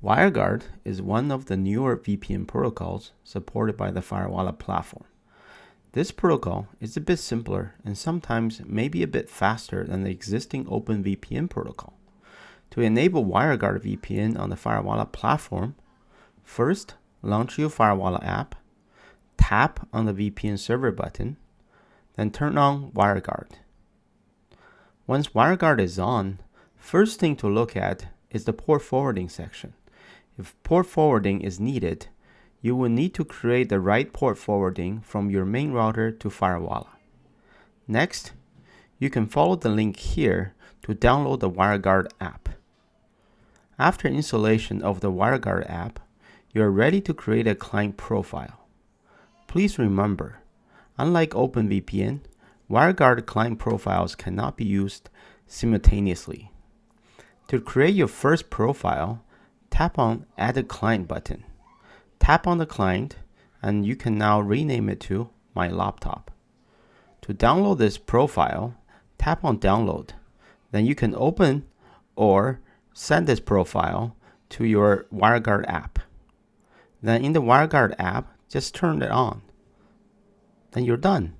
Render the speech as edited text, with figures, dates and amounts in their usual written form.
Wireguard is one of the newer VPN protocols supported by the Firewalla platform. This protocol is a bit simpler and sometimes maybe a bit faster than the existing OpenVPN protocol. To enable Wireguard VPN on the Firewalla platform, first launch your Firewalla app, tap on the VPN server button, then turn on Wireguard. Once Wireguard is on, first thing to look at is the port forwarding section. If port forwarding is needed, you will need to create the right port forwarding from your main router to Firewalla. Next, you can follow the link here to download the Wireguard app. After installation of the Wireguard app, you are ready to create a client profile. Please remember, unlike OpenVPN, Wireguard client profiles cannot be used simultaneously. To create your first profile, tap on Add a Client button. Tap on the client and you can now rename it to My Laptop. To download this profile, tap on Download. Then you can open or send this profile to your Wireguard app. Then in the Wireguard app, just turn it on. Then you're done.